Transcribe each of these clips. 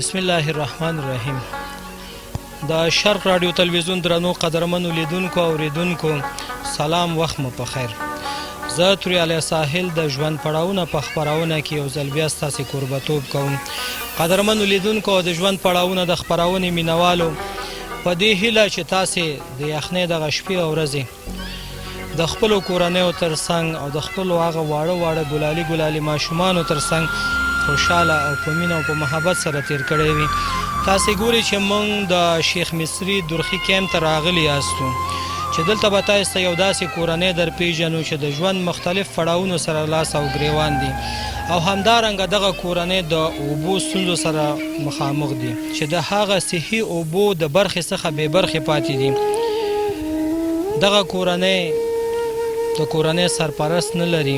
بسم الله الرحمن الرحیم. د شرق رادیو تلویزیون درنو قدرمنو لیدونکو او اوریدونکو سلام، وخت مو په خیر. زه توري علی ساحل د ژوند پړاوونه په خپرونه کې یو ځل بیا ستاسې کوربتوب کوم. قدرمنو لیدونکو او د ژوند پړاوونه د خپرونې مینوالو، په دې هیله چې تاسې د یخنۍ دغه شپې او ورځې د خپلو کورنیو ترڅنګ او د خپلو هغه واړه ګلالي ماشومانو ترڅنګ خوشحاله او په مینه او په محبت سره تیر کړی وي. تاسې ګورئ چې موږ د شیخ مصري درخي کیمپ ته راغلي یاستو چې دلته به تاسو ته یو داسې کورنۍ در پیژنو چې د ژوند مختلف پړاوونو سره لاس او ګریوان دي او همدارنګه دغه کورنۍ د اوبو ستونزو سره مخامخ دي چې د هغه صحي اوبو د برخې څخه بې برخې پاتې دي. دغه کورنۍ د کورنۍ سرپرست نه لري.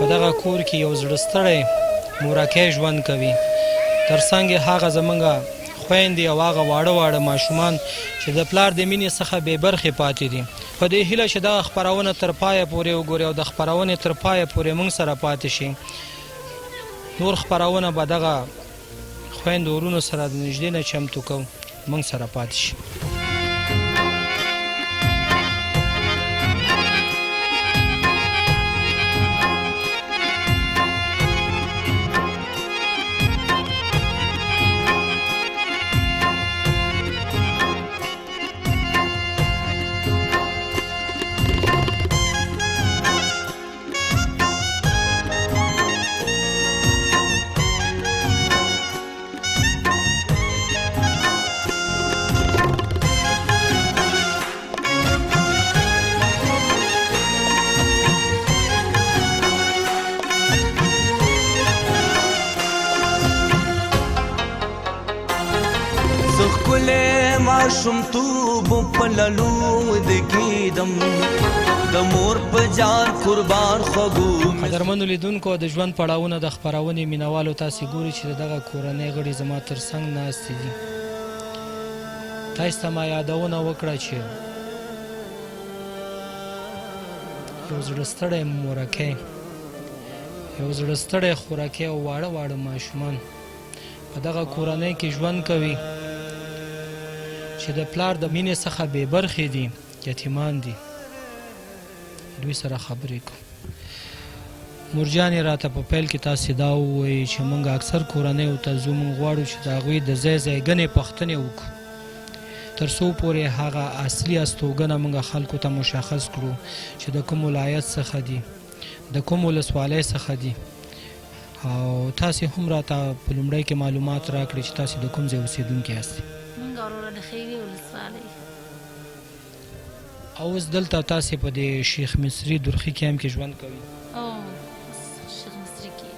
په دغه کور کې یو زړه ستړی مورکۍ ژوند کوي. ترڅنګ یې هغه زموږ خویندې او هغه واړه ماشومان چې د پلار د مینې څخه بې برخې پاتې دي. په دې هیله چې دغه خپرونه تر پایه پورې وګورئ او د خپرونې تر پایه پورې موږ سره پاتې شي. نور خپرونه به دغه خویندو ورونو سره د نږدې نه چمتو کوو. موږ سره پاتې شي. شمتوب پللو دکیدم د مور په جان قربان خوګو. قدرمنو لیدونکو، د ژوند پړاوونه د خپرونې مینوالو، تاسې ګورئ چې دغه کورنۍ غړي زما تر څنګ ناستې دي. تاسو ته ما یادونه وکړه چې یو زړه ستړی مورکۍ، یو زړه ستړی خوراکۍ او واړه ماشومان په دغه کورنۍ کې ژوند کوي چې د پلار د مینې څخه بې برخې دي، یتیمان دي. دوی سره خبرې کوو. مورجانې راته په پیل کې تاسې دا ووایي چې موږ اکثر کورنیو ته ځو، موږ غواړو چې د هغوی د ځایګنې پوښتنې وکړو تر څو پورې هغه اصلي استوګنه موږ خلکو ته مشخص کړو چې د کوم ولایت څخه دي، د کوم ولسوالۍ څخه دي. او تاسې هم راته په لومړی کې معلومات راکړئ چې تاسې د کوم ځای اوسېدونکي یاستئ. او اوس دلته تاسې په دې شیخ مصري درخي کیمپ کې ژوند کوئ. شیخ مصري کې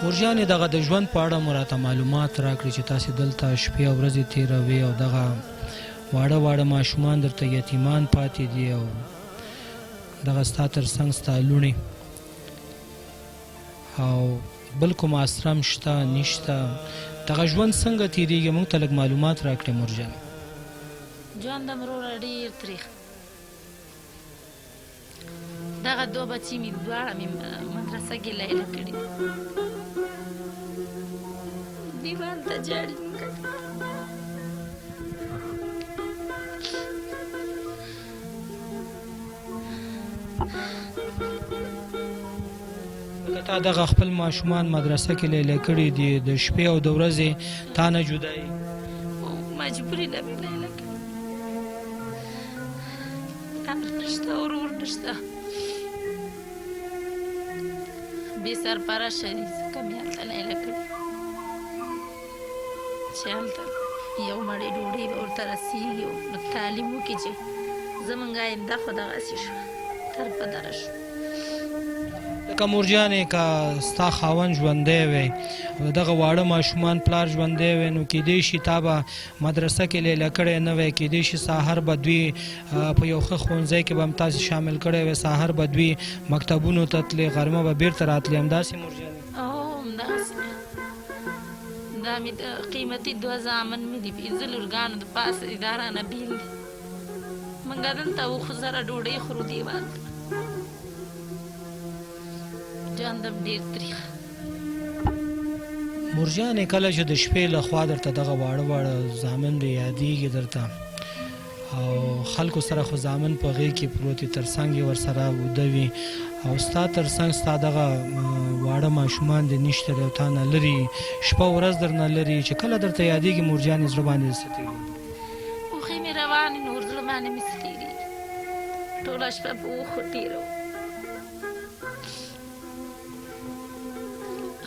مورجانې دغه د ژوند په اړه مو راته معلومات راکړي چې تاسې دلته شپې او ورځې تېروئ او دغه واړه ماشومان درته یتیمان پاتې دي او دغه ستا تر څنګ ستا لوڼې او بل کوم اسرم شته نشته. دغه ژوند څنګه تېرېږي؟ موږ ته لږ معلومات راکړئ مورجانې. ژوند د مروره ډېر تریخ. دغه دوه بچي مې دواړه مې مدرسه کې لیله کړي. دیوال ته جاړي تا دغه خپل ماشومان مدرسه کې لیله کړي دي، د شپې او د ورځې تا نه جدا یې. مجبوري ده مې لیله کړي. پلار نشته، ورور نشته، بې سرپرسته دي. ځکه مې هلته لیله کړي چې هلته یو مړۍ ډوډۍ به ورته رسېږي او تعلیم وکړي چې زموږ آینده خو دغسې شوه، تر بدره شو. لکه مورجانې که ستا خاوند ژوندی وی او دغه واړه ماشومان پلار ژوندی وی، نو کیدای شي تا به مدرسه کې لیله کړی نه وی. کیدای شي سهار به دوی په یو ښه ښوونځی کې به هم تاسې شامل کړی وی، سهار به دوی مکتبونو ته تلې، غرمه به بیرته راتلې. همداسې مورجانې؟ همداسې. دا مې د قیمتي دوه زامن مې دي، 5 لورګانو د پاسه اداره نه بیل دي. موږ دلته اوښ زره ډوډۍ خورو دیوال ته. ژوند هم ډېر تریخ. مرجانې کله چې د شپې له خوا درته دغه واړه واړه زامن دې یادېږي درته او خلکو سره خو زامن په غېږ کې پروت وي، تر څنګ یې ورسره وده وي او ستا تر څنګ ستا دغه واړه ماشومان دې نشته دی او تا نه لرې شپه ورځ در نه لرې چې کله درته یادېږي مرجانې زړه باندې څه تېرېږي؟ اوښې مې روانې نور زړه باندې مې څه تېرېږي، ټوله شپه په اوښو تېروم.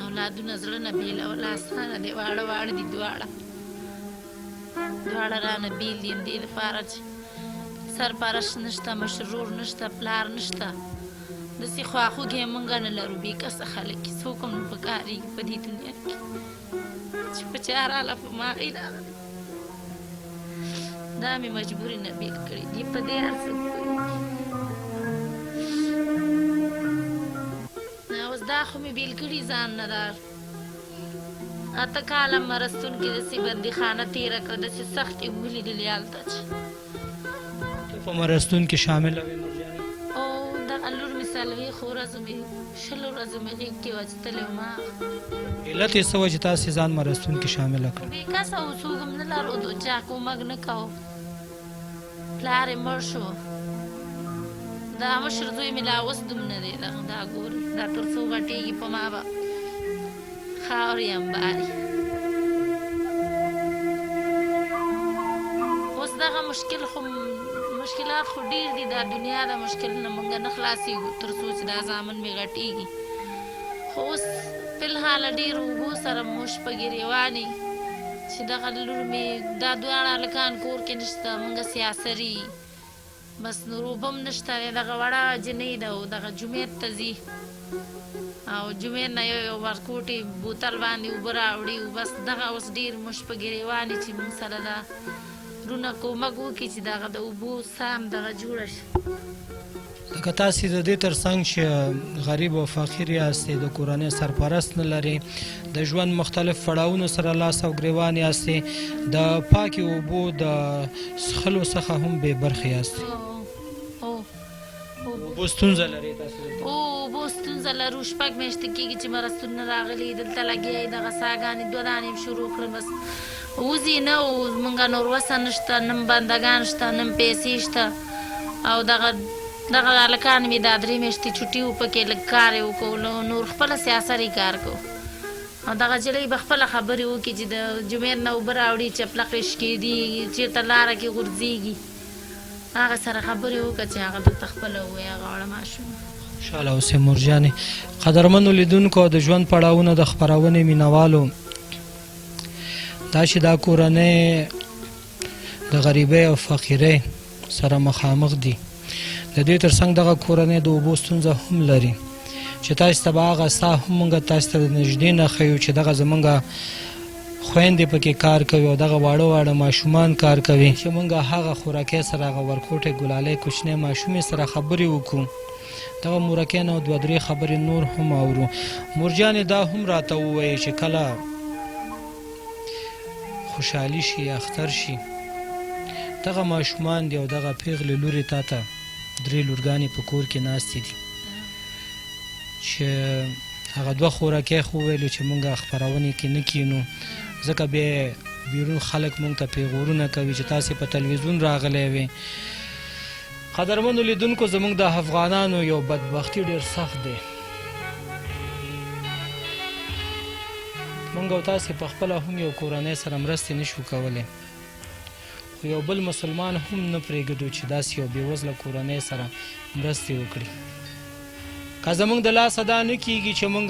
اولادونه زړه نه بېلول اسانه دی، واړه واړه دي دواړه رانه بېل دي. دې لپاره چې سرپرست نشته، مشر ورور نشته، پلار نشته، داسې خواخوږی یې موږ نه لرو، بېکسه خلک یې، څوک هم نه پکارېږي په دې دنیا کې چې په چا راغله په ما هغې راغلي. دا مې مجبوري نه بېل کړي دي، په دې هر څه پوهېږي. اوس دا خو مې بېل کړي ځان نه، دا 8 کاله مرستون کې داسې بندیخانه تېره کړه، داسې سختې مې ولیدلې هلته چې ته په مرستون کې شامله وې مرجانې؟ او دغه لور مې 40 ورځو مې 20 ورځو مې غېږ کې واچتلی وم. علت یې څه وه چې تاسې ځان مرستون کې شامله کړه؟ بېکسه و، څوک هم نه لرو، د چا کومک نه کوو، پلار یې مړ شو، دا مشر زوی مې لا اوس دوم نه دی، دا ګورې دا تر څو غټېږي په ما به خاورې انباري. اوس دغه مشکلات خو ډېر دي، دا دنیا د مشکل نه موږ نه خلاصېږو تر څو چې دا زامن مې غټېږي. خو اوس فلحال ډېر اوبو سره موش په ګریوانې چې دغه لور مې دا دواړه هلکان کور کې نشته، موږ سیاسري بس نور اوبه هم نشته، دغه وړه جنۍ ده او دغه جومات ته ځي او جومات نه یو ورکوټې بوتل باندې اوبه راوړي، بس دغه اوس ډېر موش په ګریوانې چې موږ سره دا رونه کومک وکړي چې دغه د اوبو سام دغه جوړه شي. لکه تاسې د دې تر څنګ چې غریب او فقیر یاستئ، د کورنۍ سرپرست نه لرئ، د ژوند مختلف پړاوونو سره لاس او ګریوان یاستئ، د پاکې اوبو د څښلو څخه هم بې برخې یاستئ. اوبو ستونزه لرئ تاسې؟ اوبو ستونزه لرو، 6 میاشتې کېږي چې مرستون نه راغلي، دلته لګیا یې دغه څاګانې 2 دانې هم شروع کړې، بس وځي نه او مونږ نور وسه نشته، نه بندګان شته، نه پیسې شته او دغه هلکان مې دا 3 میاشتې چوټي و، پکې لږ کار یې وکړو، نور خپله سیاسري کار کوو او دغه جلۍ به خپله خبرې وکړي چې د جومات نه اوبه راوړي، چپلقې شکېدي، چېرته لاره کې غورځېږي، هغه سره خبرې وکړه چې هغه دلته خپله ووایي هغه وړه ماشوم. خوشحاله اوسئ مرجانې. قدرمنو لیدونکو او د ژوند پړاوونه د خپرونې مینوالو، دا چې دا کورنۍ د غریبۍ او فقیرۍ سره مخامخ دي، د دې تر څنګ دغه کورنۍ د اوبو ستونزه هم لري چې تاسو ته به هغه ساه هم موږ تاسو ته د نږدې نه ښیو چې دغه زموږ خویندې پکې کار کوي او دغه واړه واړه ماشومان کار کوي چې موږ هغه خوراکۍ سره هغه ورکوټې ګلالۍ کوچنۍ ماشومې سره خبرې وکړو، دغه مورکۍ نه 2-3 خبرې نور هم اورو. مرجانې دا هم راته ووایي چې کله خوشحالي شي یا اختر شي، دغه ماشومان دي او دغه پیغلې لورې تا ته 3 لورګانې په کور کې ناستې دي چې هغه 2 خوراکۍ خو وویلو چې مونږ خپرونې کې نه کینو، ځکه بیا بیرون خلک مونږ ته پیغورونه کوي چې تاسې په تلویزیون راغلی وې. قدرمنو لیدونکو، زموږ د افغانانو یو بدبختي ډېر سخت دی، مونږ او تاسې په خپله هم یو کورنۍ سره مرستې نشو کولی، خو یو بل مسلمان هم نه پرېږدو چې داسې یو بېوزله کورنۍ سره مرستې وکړي. که زموږ د لاسه دا نه کېږي چې مونږ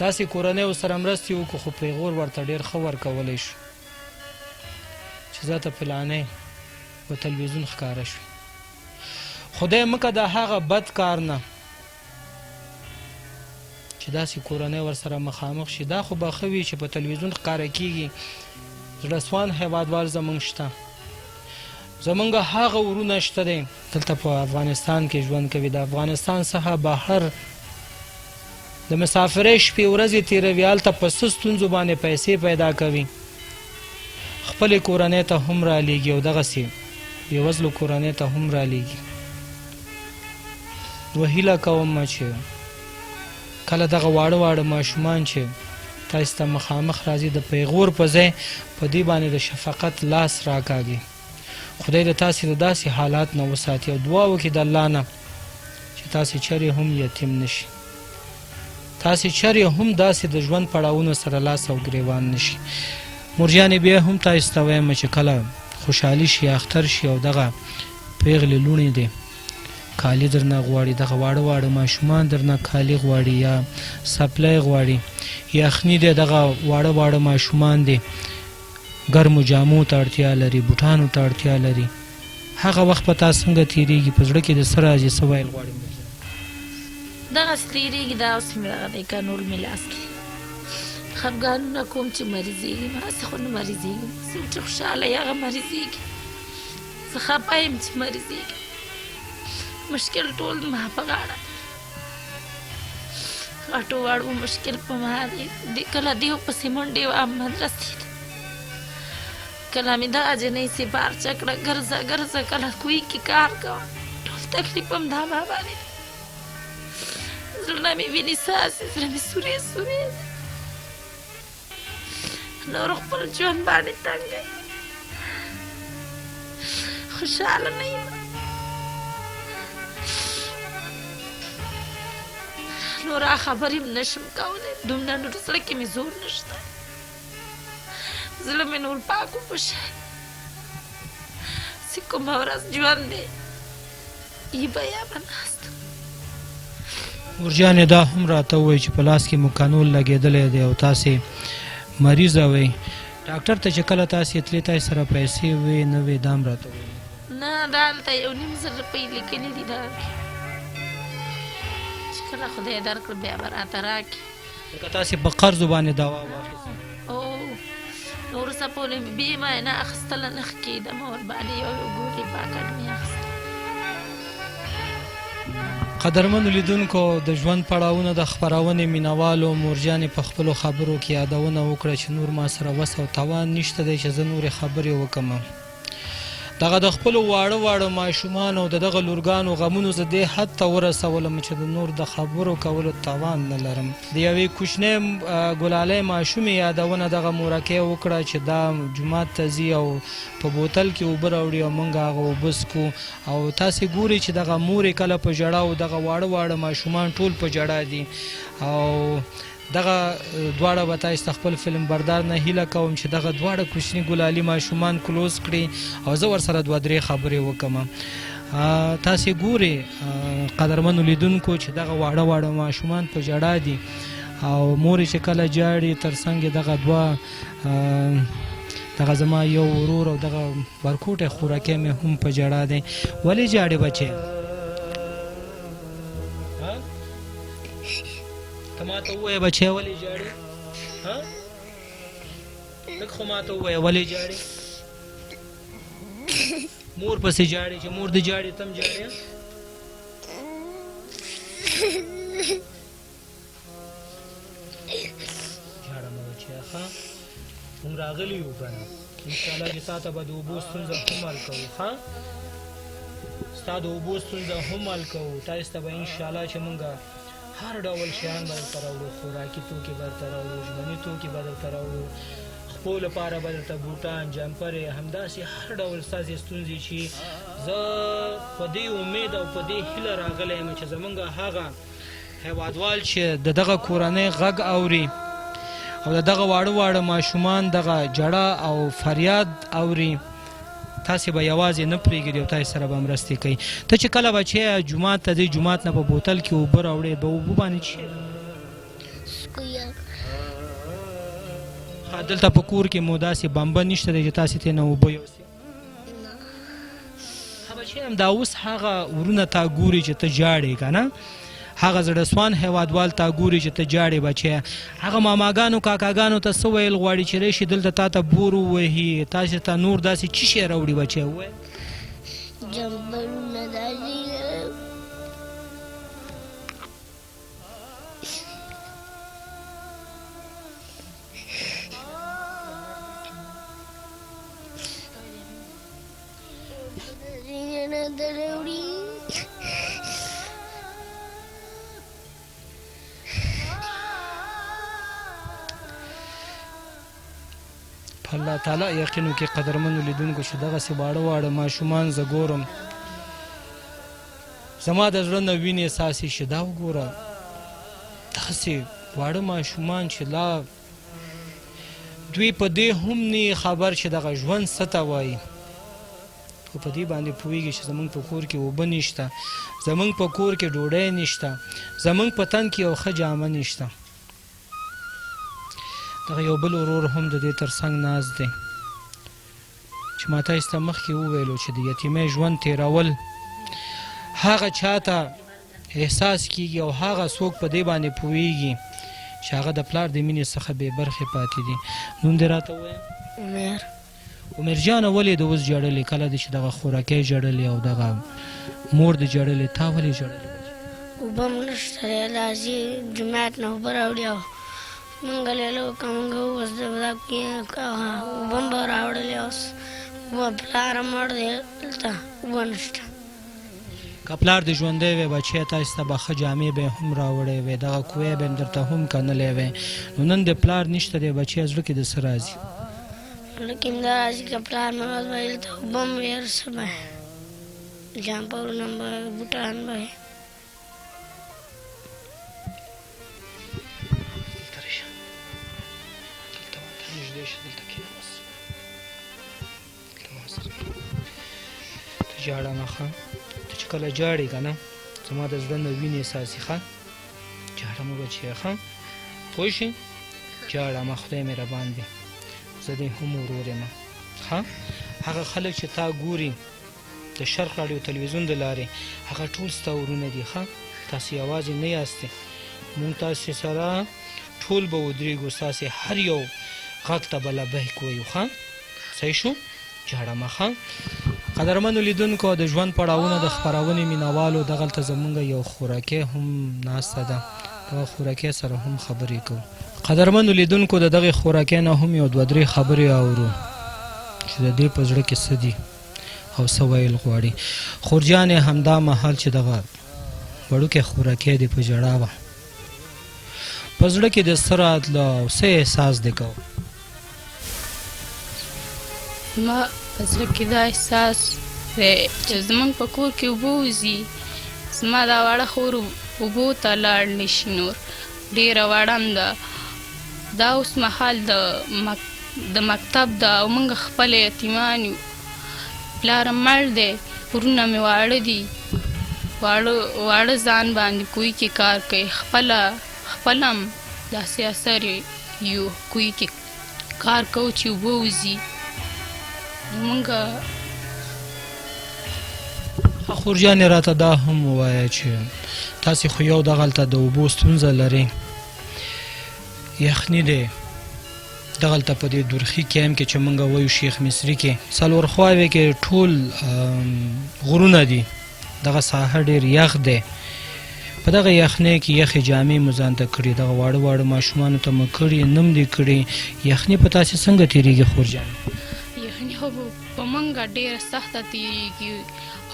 داسې کورنیو سره مرستې وکړو، خو پیغور ورته ډېر ښه ورکولی شو چې زه ته فلانۍ په تلویزیون ښکاره شوي. خدای مکه د هغه بد کار نه چې داسې کورنۍ ورسره مخامخ شي. دا خو به ښه وي چې په تلویزیون ښکاره کېږي، زړهسوان هیوادوال زموږ شته، زمونږ هغه ورونه شته دی دلته په افغانستان کې ژوند کوي، د افغانستان څخه بهر د مسافرۍ شپې ورځې تېروي، هلته په څه ستونزو باندې پیسې پیدا کوي، خپلې کورنۍ ته هم رالیږي او دغسې بېوزلو کورنۍ ته هم رالیږي. نو هیله کوم چې کله دغه واړه واړه ماشومان چې تاسو ته مخامخ راځي د پیغور په ځای په دې باندې د شفقت لاس راکاږي. خدای د تاسې د داسې حالات نه وساتي او دعا وکړي د الله نه چې تاسې چرې هم یتیم نشي، تاسې چرې هم داسې د ژوند پړاوونو سره لاس او ګریوان نشي. مورجانې بیا هم تاسو ته وایم چې کله خوشحالي شي، اختر شي او دغه پیغلې لوڼې دي کالي درنه غواړي، دغه واړه واړه ماشومان درنه کالي غواړي یا سپلی غواړي، یخني دی دغه واړه واړه ماشومان دي ګرمو جامو ته اړتیا لري، بوټانو ته اړتیا لري، هغه وخت په تا څنګه تېرېږي؟ په زړه کې د څه راځي؟ څه ویل غواړي؟ دغسې تېرېږي، دا اوس مې دغه دی کنول مې لاس کې خفګانونه کوم چې مریضېږي، هسې خو نه مریضېږم، څوک چې خوشحاله یې هغه مریضېږي، زه خفه یم چې مریضېږم، مشکل ټول ما په غاړه غټو واړو مشکل په ما دی. کله دیو پسې منډې وم مدرسې ته، کله مې دغه جنۍ سې پارچه کړه ګرځه ګرځه، کله کوی کې کار کوم، ټول تکلیف هم دا ما باندې دی. زړه مې ویني څاڅي، زړه مې سورې سورې، نور خپل ژوند باندې تنګ دی، خوشحاله نه یم، نور خبرې هم نشم کولی، دومره نور زړه کې مې زور نشته، زړه مې نور پاک وبشي چې کومه ورځ ژوند دی ای به یا به ناست. مورجانې دا هم راته ووایي چې په لاس کې مو کانول لګېدلی دی او تاسې مریضه وئ، ډاکټر ته چې کله تاسې تلې تاسې سره پیسې وې نه وې؟ دا هم راته ووایي. نه دا هلته 1.5 روپۍ لیکلي دي دا چې کله خدای درکړه بیا به راته راکړي. لکه تاسې په قرضو باندې دوا واخیسته؟ او نو وروسته پورې مې بیمه یې نه اخیستله، نه ښه کېدم، ورباندې یو ګولۍ پاکټ مې اخیسته. قدرمنو لیدونکو، د ژوند پړاوونه د خپرونې مینوالو مورجانې په خپلو خبرو کې یادونه وکړه چې نور ما سره وس او توان نشته دی چې زه نورې خبرې وکړم. دغه د خپلو واړه واړه ماشومانو او د دغه لورګانو غمونو زه دې حد ته ورسولم چې د نور د خبرو کولو توان نه لرم. د یوې کوچنۍ ګلالۍ ماشومې یادونه دغه مورکۍ وکړه چې دا جومات ته ځي او په بوتل کې اوبه راوړي او موږ هغه اوبه څکو، او تاسې ګورئ چې دغه مورې کله په ژړا او دغه واړه واړه ماشومان ټول په ژړا دي. او دغه دواړه به تاسو ته خپل فلم بردار نه هیله کوم چې دغه دواړه کوچني ګلالي ماشومان کلوز کړي او زه ورسره 2-3 خبرې وکړم. تاسې ګورئ قدرمنو لیدونکو چې دغه واړه واړه ماشومان په ژړا دي او مورې چې کله جاړي تر څنګ دغه دوه دغه زما یو ورور او دغه ورکوټی خوراکی مې هم په ژړا دی. ولې جاړې بچې؟ ته ما ته ووایه بچی ولې جاړې؟ لږ خو ما ته ووایه ولې جاړې؟ مور پسې جاړې چې مور دې جاړې ته هم جاړې؟ جاړه مه بچیه ښه، موږ راغلي یو که نه، انشاءالله چې تا ته به د اوبو ستونزه هم حل کوو. ښه، ستا د اوبو ستونزه هم حل کوو، تاسو ته به انشاءالله چې مونږ هر ډول شیان به درته راوړو، خوراکي توکي به درته راوړو، ژمني توکي به درته راوړو، خپو لپاره به درته بوټان، جمپرې، همداسې هر ډول ستاسې ستونزې چې زه په دې امید او په دې هیله راغلی یم چې زمونږ هغه هیوادوال چې د دغه کورنۍ غږ اوري او د دغه واړه واړه ماشومان دغه جړه او فریاد اوري، تاسې به یوازې نه پرېږدي او تاسې سره به مرستې کوي. ته چې کله بچی جومات ته ځې، جومات نه په بوتل کې اوبه راوړې، په اوبو باندې څښې؟ دلته په کور کې مو داسې بمبه نشته دی چې تاسې ترېنه اوبه یوسې؟ بچی هم دا اوس هغه ورونه تا ګوري چې ته جاړې که نه، هغه زړهسوان هیوادوال تا ګوري چې ته جاړې بچی، هغه ماماګانو کاکاګانو ته څه ویل غواړي چې راشي دلته تا ته بور ووهي، تاسې ته نور داسې څه شی راوړي بچی؟ ووایه. جمبرونه داسې دروړي په الله تعالی یقین وکړي قدرمنو لیدونکو چې دغسې واړه واړه ماشومان زه ګورم زما د زړه نه وینې څاڅي چې دا وګوره دغسې واړه ماشومان چې لا دوی په دې هم نه خبر چې دغه ژوند څه ته وایي خو په دې باندې پوهېږي چې زموږ په کور کې اوبه نشته زموږ په کور کې ډوډۍ نشته زموږ په تن کې یو ښه جامه نشته دغه یو بل ورور هم د دې تر څنګ ناست دی چې ما تاسو ته مخکې وویلو چې د یتیمۍ ژوند تېرول هغه چاته احساس کیږي او هغه څوک په دې باندې پوهېږي چې هغه د پلار د مینې څخه بې برخې پاتې دي نوم دې راته ووایه عمر جانه ولې د اوس ژړلې کله دې چې دغه خوراکۍ ژړلې او دغه مور دې ژړلې تا ولې ژړلې اوبه هم نشته دی راځي جومات نه اوبه راوړي او مونږ لیلو که مونږ اوس اوبه هم به راوړلې اوس اوبه پلار مړ دی دلته اوبه نشته که پلار دې ژوندی وی بچی تاسو ته به ښه جامې به یې هم راوړی وی دغه کوی به یې درته هم کنلی وی نو نن د پلار نشته دی بچی زړه کې د څه راځي زړه کې مې دا راځي که پلار مې اوس به دلته اوبه هم وي هر څه به جامپرونه به بوټان به وي ژاړه مه ښه ته چې کله ژاړې که نه زما د زړه نه وینې څاڅي ښه ژاړه مه بچیه ښه پوه شې ژاړه مه خدای مهربان دی زه دې هم ورور یم ښه هغه خلک چې تا ګوري د شرق راډیو تلویزیون د لارې هغه ټول ستا ورونه دي ښه تاسې یوازې نه یاستې مونږ تاسې سره ټول به ودرېږو ستاسې هر یو غږ ته به لبیک وایو ښه صحیح شو ژاړه مه ښه قدرمنو لیدونکو د ژوند پړاوونه د خپرونې مینوالو دغلته زموږ یو خوراکۍ هم ناسته ده دغه خوراکۍ سره هم خبرې کوو قدرمنو لیدونکو د دغې خوراکۍ نه هم یو دوه درې خبرې اورو چې د دې په زړه کې څه دي او څه ویل غواړي خورجانې همدا مهال چې دغه وړوکې خوراکۍ دې په ژړا وه په زړه کې د څه راتله او څه احساس دې کوه ما په زړه کې دا احساس دی چې زموږ په کور کې اوبه وځي زما دا واړه خور اوبو ته لاړ نشي نور ډېره واړه ده دا اوس مهال د مکتب ده او موږ خپل یتیمان یو پلار مړ دی ورونه مې واړه دي واړه ځان باندې کوی کې کار کوي خپل هم داسې اثر یو کوی کې کار کوو چې اوبه وځي مونږ خورجانې راته دا هم ووایه چې تاسې خو یو دغلته د اوبو ستونزه لرئ یخني دی دغلته په دې درخي کیم کې چې مونږ وایو شیخ مصري کې څلور خواوې کې ټول غرونه دي دغه ساحه ډېر یخ دی په دغه یخنۍ کې یخې جامې مو ځان ته کړي دغه واړه واړه ماشومانو ته مو کړي نم دې کړي یخني په تاسې څنګه تېرېږي خورجانې یخني خو په موږ ډېره سخته تېرېږي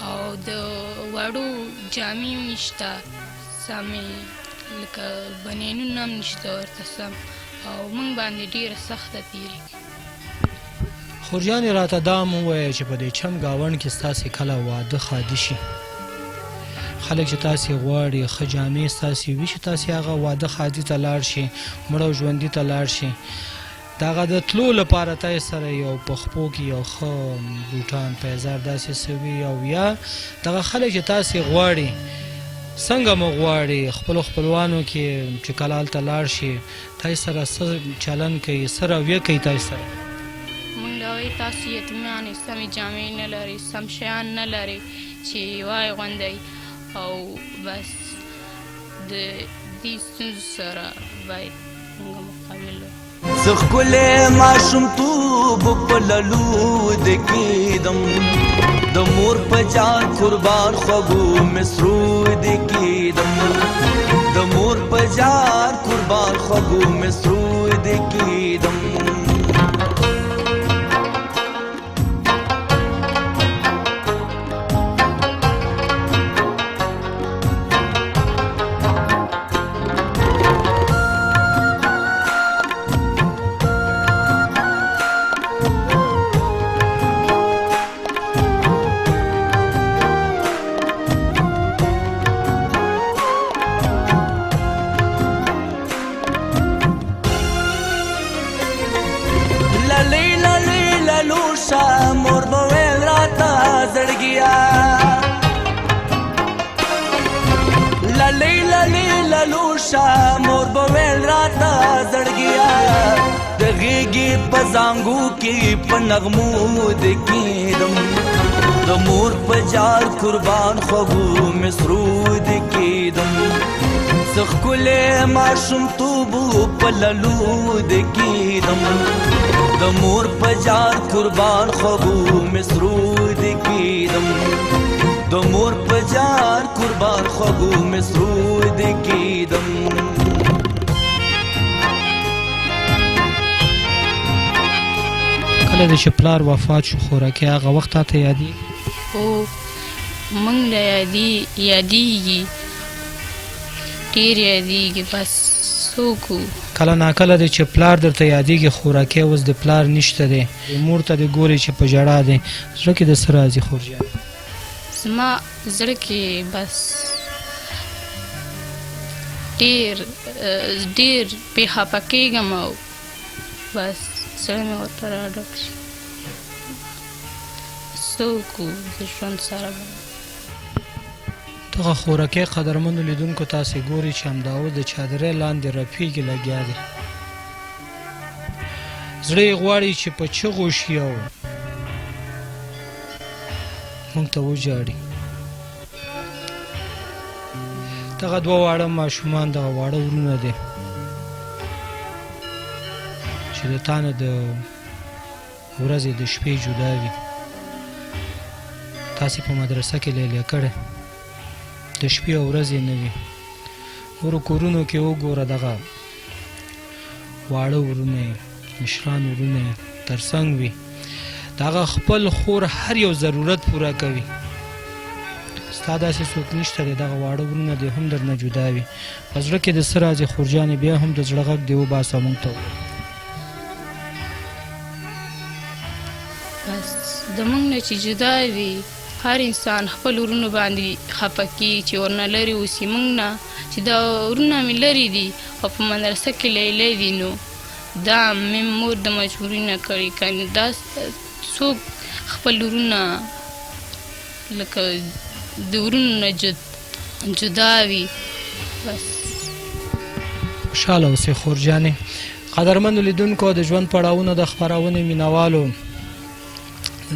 او د وړو جامې هم نشته سمې لکه بنینونه هم نشته ورته سم او موږ باندې ډېره سخته تېرېږي خورجانې راته دا هم ووایه چې په دې چم ګاونډ کې ستاسې کله واده ښادي شي خلک چې تاسې غواړي ښه جامې ستاسې وي چې تاسې هغه واده ښادي ته لاړ شي مړه او ژوندي ته لاړ شي د هغه د تلو لپاره تاسې سره یو په خپو کې یو ښه بوټان پیزار داسې څه وي او یا دغه خلک چې تاسې غواړي څنګه مو غواړي خپلو خپلوانو کې چې کله هلته لاړ شي تاسې سره څه چلن کوي څه رویه کوي تاسې سره مونږ وایي تاسو یتیمان یې سمې جامې نه لرئ سم شیان نه لرئ چې واغوندئ او بس د دې ستونزو سره باید مونږ مقابل زه ښکلی ماشومتوب په للو د کېدم د مور په جان قربان خوږو مصرو د کېدم د مور په جان قربان خوږو مصرو د کېدم شه مور به ویل راته زړګیا د غېږې په زانګو کې په نغمو د کېدم د مور په جار قربان خوږو مصرو د کېدم زه ښکلی ماشومتوب په للو د کېدم د مور په جار قربان خوږو مصرو د کېدم د مور په جار قربان خوږو مصرو د کېدم کله د چې پلار وفات شو خوراکي هغه وخت تاته یادېږي؟ خو موږ له یادېږي ډېر یادېږي بس څوک کله ناکله دی چې پلار درته یادېږي خوراکي اوس د پلار نشته دی مور ته دی ګوري چې په ژړا دی زړه کې د څه راځي خورجان؟ زما زړه کې بس ډېر بې خفه کېږم او بس زړه مې ورته راډک شي څوک د ژوند سره دغه خوراکي قدرمنو لیدونکو تاسې ګوري چې همدا اوس د چادرۍ لاندې رپېږي لګیا دی زړه یې غواړي چې په چغو شي او موږ ته وژاړي دغه دوه واړه ماشومان دغه واړه ورونه دی چې د تا نه د ورځې د شپې جدا وي تاسې په مدرسه کې لیلیه کړی د شپې او ورځې نه وي نورو کورونو کې وګوره دغه واړه ورونه مشران ورونه ترڅنګ وي دغه خپل خور هر یو ضرورت پوره کوي ستا داسې څوک نشته دی دغه واړه ورونه دی هم درنه جدا وي په زړه کې د څه راځي خورجانې بیا هم د زړه غږ دی وباسه موږ ته بس د موږ نه چې جدا وي هر انسان خپل ورونو باندې خفه کېږي چې ورنه لرې اوسي موږ نه چې دا ورونه مې لرې دي او په مدرسه کې لیلی دي نو دا مې مور د مجبوري نه کړې کنې دا څوک خپل ورونه لکه د ورونو نه جدا وي بس خوشحاله اوسئ خورجانې قدرمنو لیدونکو د ژوند پړاوونه د خپرونې مینوالو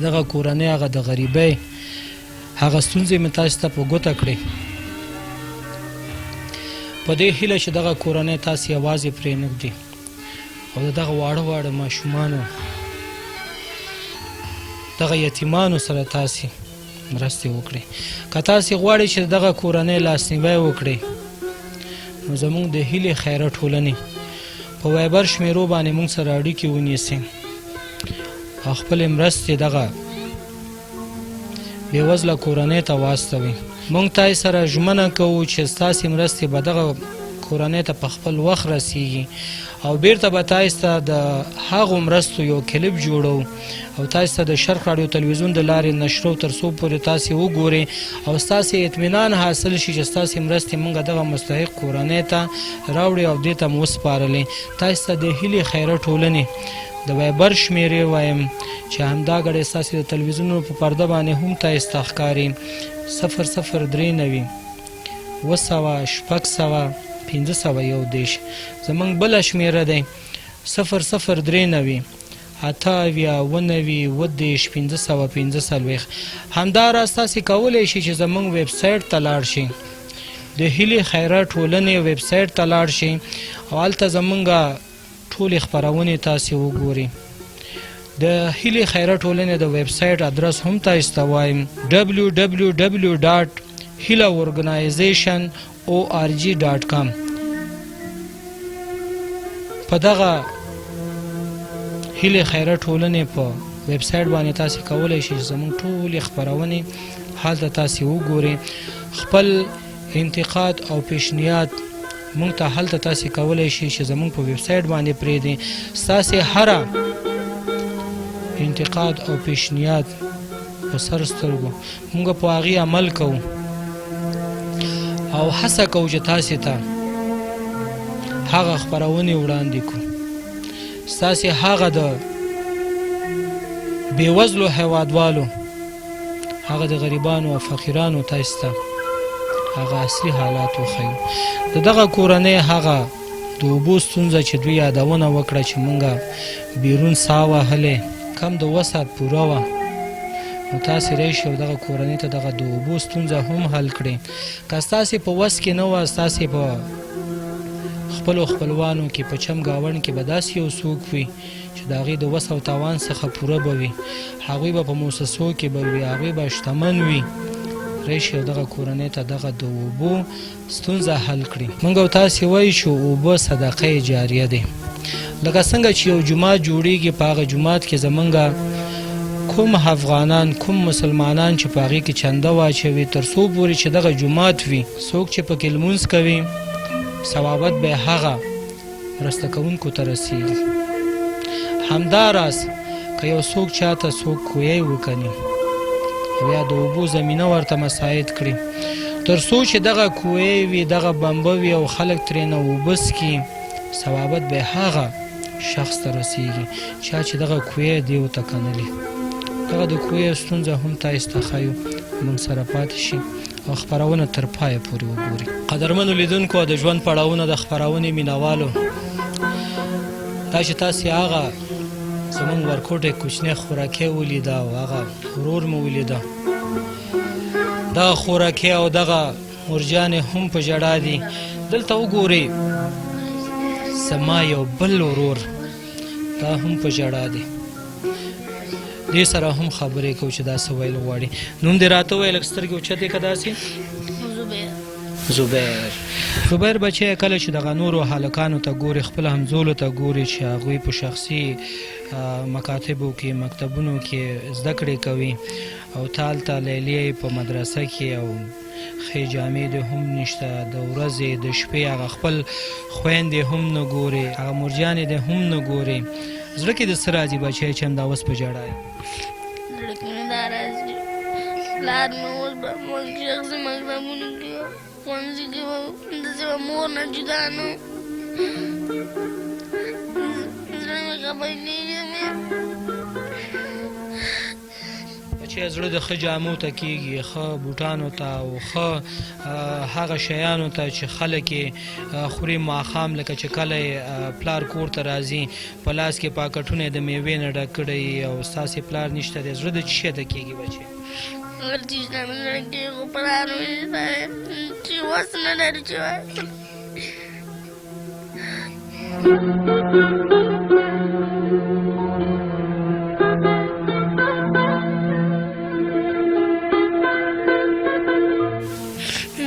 دغه کورنۍ هغه د غریبۍ هغه ستونزې مې تاسو ته په ګوته کړې په دې هیله چې دغه کورنۍ تاسې یوازې پرېنږدي او د دغه واړه ماشومانو دغه یتیمانو سره تاسې مرستې وکړئ که تاسې غواړئ چې دغه کورنۍ لاسنیوی وکړئ نو زموږ د هیلې خیره ټولنې په وایبر شمیرو باندې موږ سره اړیکې ونیسئ او خپلې مرستې دغه بېوزله کورنۍ ته واستوئ موږ تاسې سره ژمنه کوو چې ستاسې مرستې به دغه کورنۍ ته په خپل وخت رسیږي او بیرته به تاسو ته د هغو مرستو یو کلیپ جوړو او تاسو ته د شرق راډیو تلویزیون د لارې نشرو تر څو پورې تاسو وګورئ او ستاسو اطمینان حاصل شي چې ستاسو مرستې موږ دغه مستحق کورنۍ ته راوړي او دې ته مو وسپارلې تاسو ته د هیلې خیره ټولنې د وایبر شمیرې وایم چې همدا ګډې ستاسو د تلویزیونونو په پرده باندې هم تاسو ته ښکاري 0039 501 زمونږ بله شمیره دی 0039 545 همداراز تاسې کولی شئ چې زمونږ ویب سایټ ته لاړ شئ د هیلې خیره ټولنې ویب سایټ ته لاړ شئ او هلته زمونږ ټولې خپرونې تاسې وګورئ د هیلې خیره ټولنې د ویب سایټ ادرس هم تاسو ته وایم www.hilaorganization.org.com په دغه هیلې خیره ټولنې په ویب سایټ باندې تاسو کولی شئ زموږ ټولې خپرونې هلته تاسو وګورئ خپل انتقاد او پیشنهاد موږ ته هلته تاسو کولی شئ چې زموږ په ویب سایټ باندې پرېږدئ ستاسې هره انتقاد او پیشنهاد په سر سترګو موږ په هغې عمل کوو او هڅه کوو چې تاسې ته هغه خپرونې وړاندې کړو ستاسې هغه د بېوزلو هیوادوالو هغه د غریبانو او فقیرانو تاسې ته هغه اصلي حالات وښیو. د دغه کورنۍ هغه د اوبو ستونزه چې دوی یادونه وکړه چې مونږه بیرون ساه وهلې کم د 2 ساعت پوره وه، نو تاسې راشئ او دغه کورنۍ ته دغه د اوبو ستونزه هم حل کړئ. که ستاسې په وس کې نه وه، ستاسې په خپلو خپلوانو کې په چم ګاونډ کې به داسې یو څوک وي چې د هغې د وس او توان څخه پوره به وي، هغوی به په مؤسسو کې به وي، هغوی به شتمن وي. راشئ او دغه کورنۍ ته دغه د اوبو ستونزه حل کړي. موږ او تاسې وایو چې اوبه صدقه جاریه دی. لکه څنګه چې یو جومات جوړیږي، په هغه جومات کې زمونږ کوم افغانان کوم مسلمانان چې په هغې کې چنده واچوي، تر څو پورې چې دغه جومات وي، څوک چې پکې لمونځ کوي ثوابت به هغه مرسته کوونکو ته رسیږي. همداراز که یو څوک چاته څوک کویی وکني او یا د اوبو زمینه ورته مساعد کړي، تر څو چې دغه کویی وي، دغه بمبه وي او خلک ترېنه اوبه څکي، ثوابت به هغه شخص ته رسیږي چا چې دغه کویی دی ورته کنلي. دغه د کویی ستونزه هم تاسې ته ښیو، موږ سره پاتې شي او خپرونه تر پایه پورې وګوري. قدرمنو لیدونکو او د ژوند پړاوونه د خپرونې مینوالو، دا چې تاسې هغه زمونږ ورکوټی کوچنی خوراکۍ ولیده او هغه ورور مو ولیده، دغه خوراکۍ او دغه مرجانې هم په ژړا دي. دلته وګورئ زما یو بل ورور دا هم په ژړا دی. دې سره هم خبرې کوو چې دا څه ویل غواړي. نوم دې راته ووایه، لږ سترګې اوچتې که داسې. زبیر بچی کله چې دغه نورو هلکانو ته ګوري، خپل همزولو ته ګوري چې هغوی په شخصي مکاتبو کې مکتبونو کې زده کړې کوي او تال ته لیلیه په مدرسه کې او ښې جامې دې هم نشته، د ورځې د شپې هغه خپل خویندې هم نه ګوري، هغه مرجانې دې هم نه ګوري. زړه کې د څه راځي بچی چې همدا اوس په ژړا یې؟ زړه کې مې دا راځي پلار مې اوس به موږ شخصي مکتبونو کې ښوونځي کې داسې به مور نه جدا نه و. زړه مې خفه کېږي مې. بچی زړه د ښه جامو ته کېږي، ښه بوټانو ته او ښه هغه شیانو ته چې خلک یې خوري ماښام، لکه چې کله پلار کور ته راځي په لاس کې پاکټونه د میوې نه ډک کړی او ستاسې پلار نشته دی، زړه د څه شي ته کېږي بچی؟ هر چیز ته مې زړه کېږي، خو پلار مې نشته دی چې وس نه لري چې وایي.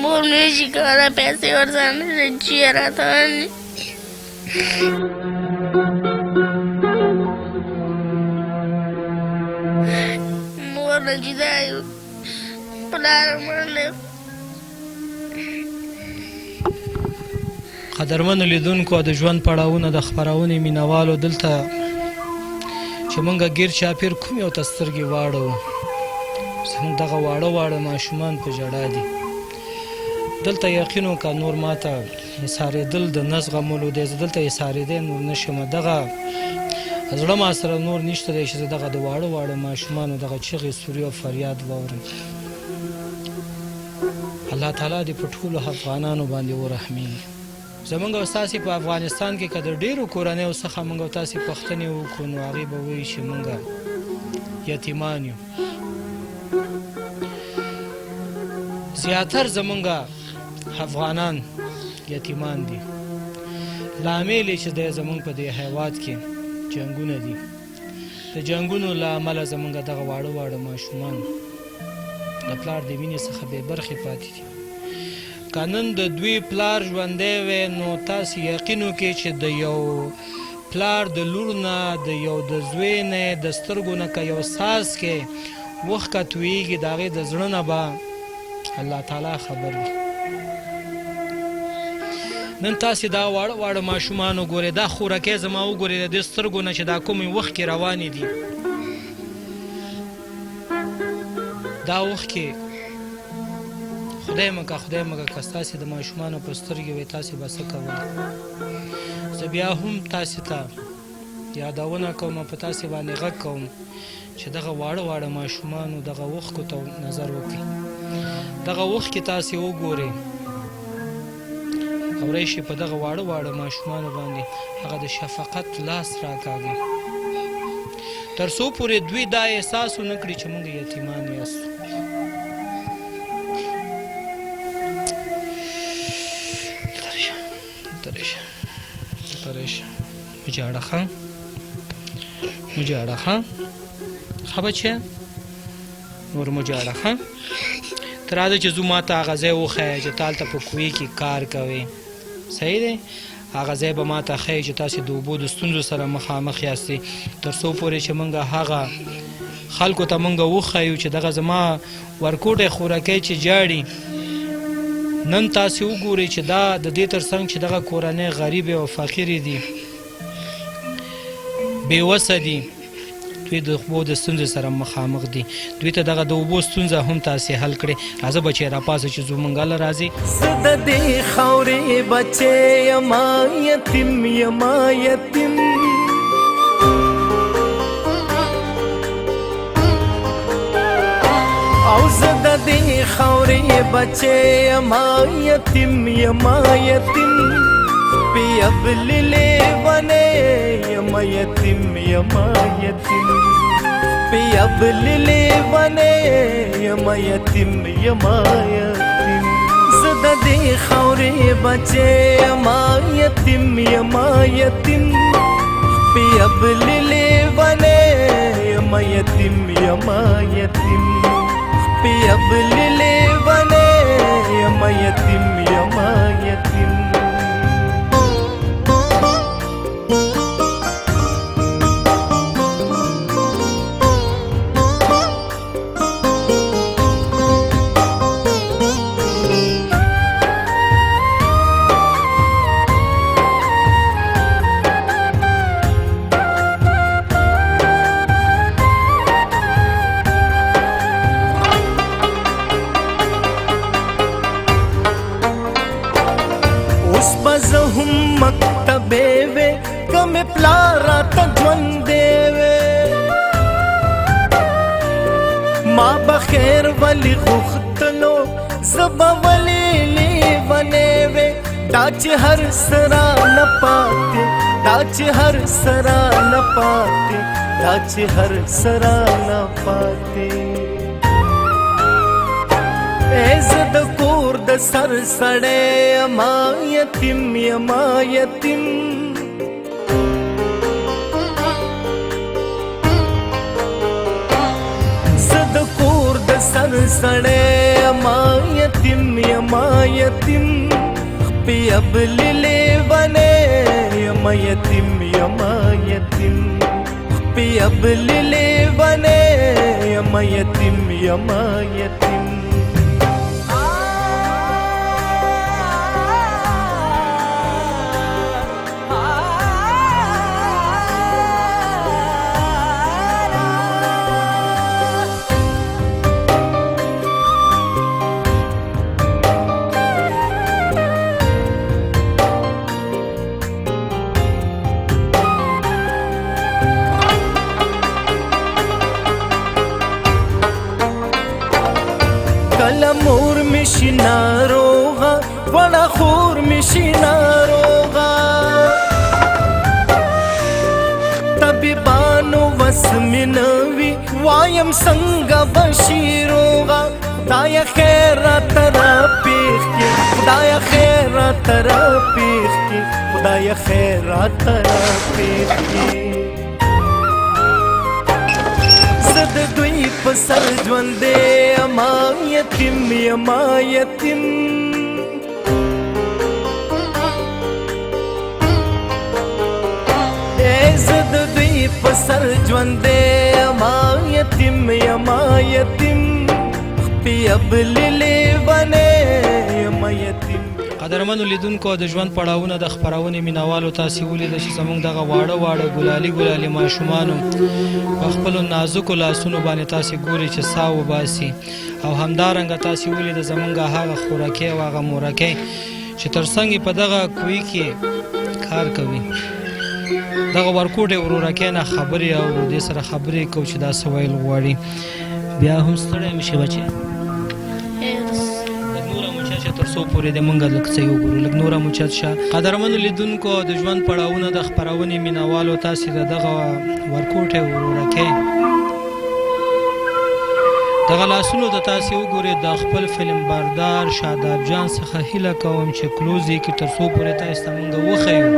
مور مې نشي کولی پیسې ورسره نشته چې یې راته ورکړي. مور نه جدا یو، پلار مړ دی. قدرمنو لیدونکو د ژوند پړاوونه د خپرونې مینوالو، دلته چې مونږه ګیر چاپیر کوم یو ته سترګې واړوو، زموږ دغه واړه واړه ماشومان په ژړا دي. دلته یقین وکړه نور ماته ایسارېدل د نس غمولو دی، زه دلته ایسارېدی نور نه شم، دغه زړه ما سره نور نشته دی چې زه دغه د واړه واړه ماشومانو دغه چغې سوري او فریاد واورم. الله تعالی دې په ټولو افغانانو باندې ورحمېږي. زمونږ او ستاسې په افغانستان کې که د ډېرو کورنیو څخه مونږ او تاسې پوښتنې وکړو نو هغې به وایي چې مونږ یتیمان یو. زیاتر زمونږ افغانان یتیمان دي. لامل یې چې دی زمونږ په دې هیواد کې جنګونه دي. د جنګونو له امله زمونږ دغه واړه واړه ماشومان د پلار د مینې څخه بې برخې پاتې دي. که نن د دوی پلار ژوندی وی نو تاسې یقین وکړئ چې د یو پلار د لور نه، د یو د زوی نه، د سترګو نه که یو څاڅکی اوښکه تویېږي د هغې د زړه نه به الله تعالی خبر وي. نن تاسې دا واړه واړه ماشومان وګورئ، دا خوراکۍ زما وګورئ د دې سترګو نه چې دا کومې اوښکې روانې دي، دا اوښکې خدای مکه که ستاسې د ماشومانو په سترګې وی تاسې به څه کوئ؟ زه بیا هم تاسې ته یادونه کوم، په تاسې باندې غږ کوم چې دغه واړه واړه ماشومانو دغه اوښکو ته نظر وکړئ. دغه وخت کې تاسې وګورئ کولی شي په دغه واړه واړه ماشومانو باندې هغه د شفقت لاس راکاږي تر څو پورې دوی دا احساس ونه کړي چې موږ یتیمان یاستو مجاړه ښه ښه بچیه نور مجاړه ښه ته راځه چې زه ماته هغه ځای وښیه چې تا هلته په کوی کې کار کوې صحیح دی هغه ځای به ماته ښیې چې تاسې د اوبو د ستونزو سره مخامخ یاستې تر څو پورې چې موږ هغه خلکو ته موږ وښیو چې دغه زما ورکوټی خوراکی چې جاړي نن تاسې وګورئ چې دا د دې تر څنګ چې دغه کورنۍ غریبې او فقیرې دي بېوسه دي دوی د اوبو د ستونزې سره مخامخ دي دوی ته دغه د اوبو ستونزه هم تاسې حل کړې راځه بچی راپاسه چې زو موږ له راځي زه د دې خاورې بچی یما یتیم او زه د دې خاورې بچی یما یتیم پیابللې ونه یما یتیم پیابللې ونه یما یتیم زه د دې خاورې بچی یما یتیم پیابللې ونه یما یتیم پیابللې ونه یما یتیم پلارا ته ژوند دیوې ما بخیر ولی غوښتلو زه به ولې لیونې وې دا چې هر سره نه پاتې دا چې هر سره نه پاتې زه د کور د سر سړی یما یتیم سر سړی یما یتیم پیابللې ونه یما یتیم پیابللې ونه یما یتیم کله مور مشي ناروغه وړه خور مشي ناروغه طبيبانو وس منوي وایم څنګه بشي روغه خدای خیر ترا پیخ کې خدای خیر ترا پیخ کې خدای خیر ترا پیخ کې د دوی په سر ژوند یما یتیم زه د دوی په سر ژوند یما یتیم پیابللې ونه یما یتیم قدرمنو لیدونکو د ژوند پړاوونه د خپرونې مینوالو تاسې ولیده چې زموږ دغه واړه ګلالي ماشومانو په خپلو نازکو لاسونو باندې تاسې ګورئ چې ساه وباسي او همدارنګه تاسې ولیده زموږ هغه خوراکۍ او هغه مورکۍ چې تر څنګ په دغه کوی کې کار کوي دغه ورکوټې ورورکۍ نه خبرې اورو دې سره خبرې کوو چې دا څه ویل غواړي بیا هم ستړی مشي بچی پورې د مونږ لږ څه وګورو لږ نوره مو چت شه قدرمنو لیدونکو د ژوند پړاوونه د خپرونې مینوالو تاسې د دغه ورکوټې ورورکۍ دغه لاسونو د تاسې وګورئ د خپل فلم بردار شاداب جان څخه هیله کوم چې کلوز یې کړي تر څو پورې تاسې ته مونږ وښیو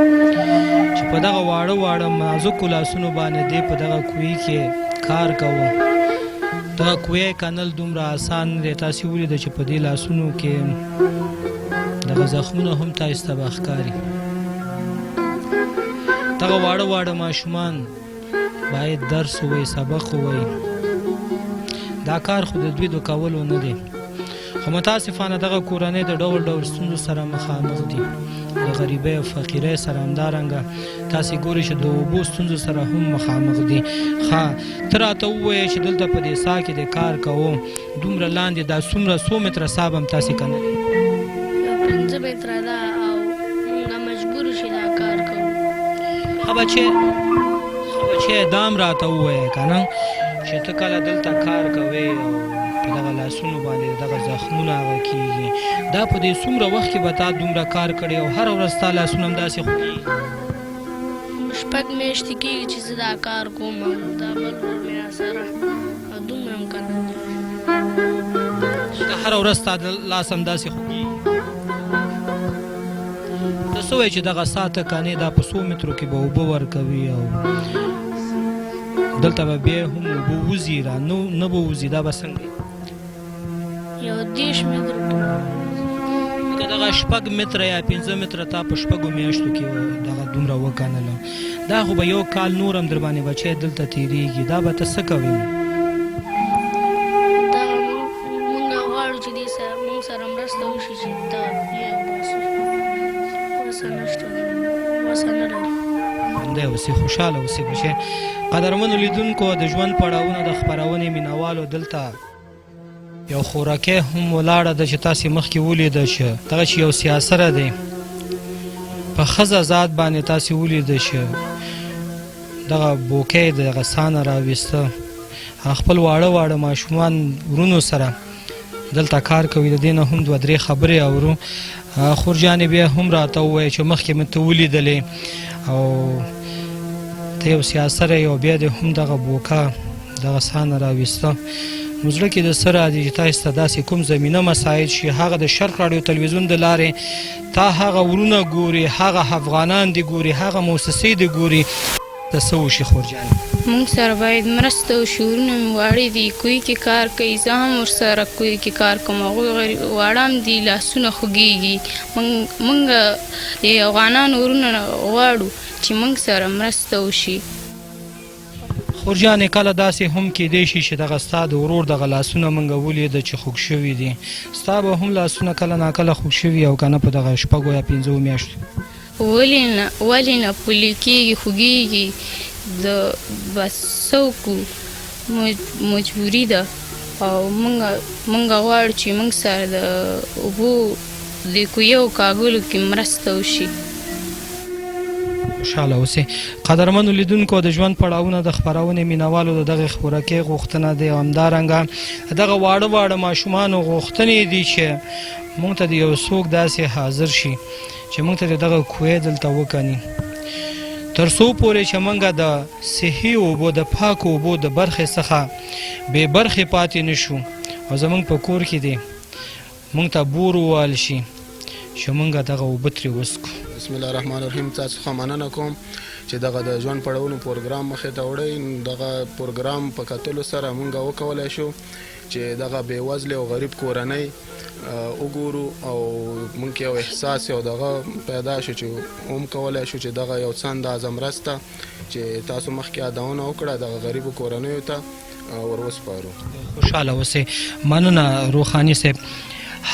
چې په دغه واړه واړه نازکو لاسونو باندې دی په دغه کوی کې کار کوو دغه کوی کانل دومره آسان دی تاسې ولیده چې په دې لاسونو کې دغه زخمونه هم تاسې ته به ښکاري دغه واړه واړه ماشومان باید درس ووایي سبق ووایي دا کار خو د دوی د کولو نه دی خو متاسفانه دغه کورنۍ د ډول ډول ستونزو سره مخامخ دي د غریبۍ او فقیرۍ سره همدارنګه تاسې ګورئ چې د اوبو ستونزو سره هم مخامخ دي ښه ته راته ووایې چې دلته په دې ساه کې د کار کوو دومره لاندې دا څومره څو متره ساه به هم تاسې کنه 5 متره ده او موږ مجبور شو دا کار کوو ښه بچی دا هم راته ووایه که نه چې ته کله دلته کار کوې او په دغه لاسونو باندې دغه زخمونه هغه کېږي دا په دې څومره وخت کې به تا دومره کار کړی او هره ورځ ستا لاسونه هم داسې خوږېږي 6 میاشتې کېږي چې زه دا کار کوم او دا بل ورور مې راسره او دومره هم کنه که هره ورځ ستا د لاس هم داسې خوږېږي ته څه وایې چې دغه ساته کانې دا په 100 مترو کې به اوبه ورکوي او دلته به بیا هم اوبه وځي را نه به وځي دا به څنګه یو 10 مترو که دغه 6 متره یا 5 متره تا په 6 میاشتو کې دغه دومره وکنله دا خو به یو کال نور هم در باندې بچی دلته تېرېږي دا به ته څه کوې دا موږ غواړو چې دې سره موږ سره مرسته وشي چې دا بیا وباسو وسه نشته وسه نه لري دی اوسې خوشحاله اوسې بچی قدرمنو لیدونکو د ژوند پړاوونه د خپرونې مینوالو دلته یو خوراکۍ هم ولاړه ده چې تاسې مخکې ولیده چې دغه چې یو سیاسره دی په ښځه ذات باندې تاسې ولیده چې دغه بوکی د دغه سانه راویسته خپل واړه واړه ماشومان ورونو سره دلته کار کوي د دې نه هم 2-3 خبرې اورو خورجانې بیا هم راته ووایه چې مخکې مې ته ولیدلې او ته یو سیاسره یو بیا دې هم دغه بوکا دغه سانه راویسته نو زړه کې د څه راځي چې تاسې ته داسې کوم زمینه مساعد شي هغه د شرق راډیو تلویزیون د لارې تا هغه ورونه ګوري هغه افغانان دي ګوري هغه موسسې دي ګوري ته څه وشي خورجانې موږ سره باید مرسته وشي ورونه مې واړه دي کوی کې کار کوي زه هم ورسره کوی کې کار کوم هغوی واړه هم دي لاسونه خوږېږي موږ د افغانانو ورونه غواړو چې موږ سره مرسته وشي خورجانې کله داسې هم کیدی شي چې دغه ستا د ورور دغه لاسونه موږ ولیده چې خوږ شوي دي ستا به هم لاسونه کله ناکله خوږ شوي او که نه په دغه 6 یا 5 میاشتو ولې نه پلي کېږي خوږېږي د بس څه وکړو مجبوري ده او موږ غواړو چې موږ سره د اوبو د کویو کاږلو کې مرسته وشي خوشحاله اوسئ قدرمنو لیدونکو د ژوند پړاوونه د خپرونې مینوالو د دغې خوراکۍ غوښتنه دی او همدارنګه دغه واړه واړه ماشومانو غوښتنې دي چې موږ ته د یو څوک داسې حاضر شي چې موږ ته دغه کوی دلته وکني تر څو پورې چې موږ د صحي اوبو د پاکو اوبو د برخې څخه بې برخې پاتې نشو او زموږ په کور کې دی موږ ته بور وویل شي چې موږ دغه اوبه ترې وڅښو بسم الله الرحمن الرحیم تاسو څخه مننه کوم چې دغه د ژوند پړاوونو پروګرام مخې ته وړئ دغه پروګرام په کتلو سره موږ وکولی شو چې دغه بېوزلې او غریب کورنۍ وګورو او موږ یو احساس یو دغه پیدا شو چې هم کولی شو چې دغه یو څه اندازه مرسته چې تاسو مخکې یادونه وکړه دغه غریبو کورنیو ته وروسپارو خوشحاله اوسئ مننه روحاني صاحب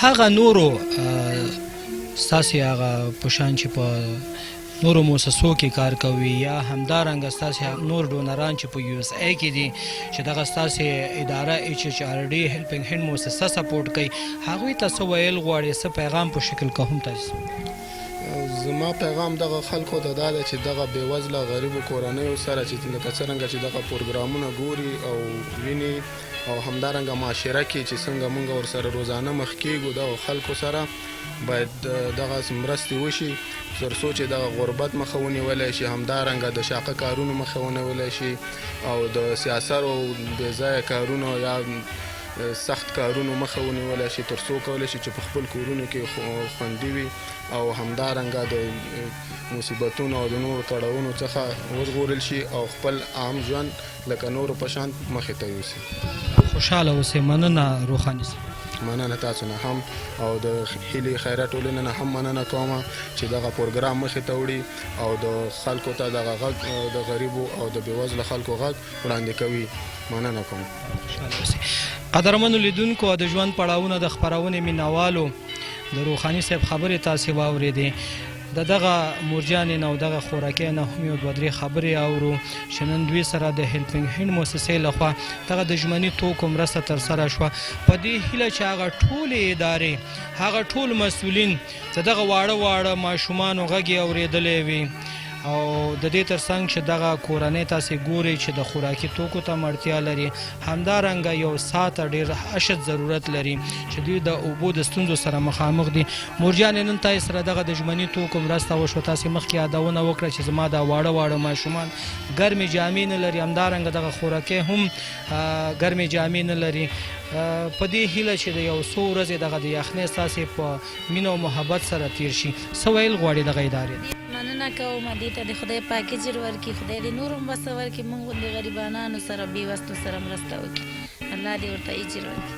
هغه نورو ستاسې هغه په شان چې په نورو مؤسسو کې کار کوي یا همدارنګه ستاسې نور ډونران چې په USA کې دي چې دغه ستاسې اداره HHRD هیلپینګ هینډ مؤسسه سپورټ کوي هغوی ته څه ویل غواړې څه پیغام په شکل که هم تاسو زه زما پیغام دغه خلکو ته دا دی چې دغه بېوزله غریبو کورنیو سره چې لکه څرنګه چې دغه پروګرامونه ګوري او ویني او همدارنګه معاشره کې چې څنګه موږ ورسره روزانه مخ کېږو دغه خلکو سره باید دغه مرستې وشي تر څو چې دغه غربت مخه ونیولی شي، همدارنګه د شاقه کارونو مخه ونیولی شي او د سیاسرو بېځایه کارونو یا سخت کارونو مخه ونیولی شي تر څو کولی شي چې په خپل کورونو کې خوندي وي او همدارنګه د مصیبتونو او د نورو کړاوونو څخه وژغورل شي او خپل عام ژوند لکه نورو په شان مخې ته یوسي. خوشحاله اوسئ. مننه روحاني صاحب. مننه تاسو نه هم او د هیلې خیرات ټولنې نه هم مننه کوم چې دغه پروګرام مخې ته وړي او د خلکو ته دغه غږ د غریبو او د بېوزله خلکو غږ وړاندې کوي. مننه کوم. قدرمنو لیدونکو د ژوند پړاوونه د خپرونې مینوالو د روحاني صاحب خبرې تاسې واورېدې. دغه مورجانې نه او دغه خوراکۍ نه هم یو دوه درې خبرې اورو چې نن دوی سره د هیلپینګ هینډ مؤسسې لخوا دغه د ژمني توکو مرسته ترسره شوه په دې هیله چې هغه ټولې ادارې هغه ټول مسؤلین د دغه واړه ماشومانو غږ یې اورېدلی وي او د دې ترڅنګ چې دغه کورنۍ تاسې ګورئ چې د خوراکي توکو ته اړتیا لري، همدارنګه یو ساعته ډېر اشد ضرورت لري چې دوی د اوبو د ستونزو سره مخامخ دي. مورجانې نن تاسې سره دغه د ژمني توکو مرسته وشوه. تاسې مخکې یادونه وکړه چې زما دا واړه ماشومان ګرمې جامې نه لري، همدارنګه دغه خوراکۍ هم ګرمې جامې نه لري. په دې هیله چې د یو څو ورځې دغه د یخنۍ ستاسې په مینه او محبت سره تیر شي. څه ویل غواړي دغه ادارې؟ مننه کوم دې ته د خدای پاک اجر ورکړي، خدای دې نور هم بس ورکړي، موږ د غریبانو سره بېوسو سره مرسته وکړي، الله دې ورته اجر ورکړي.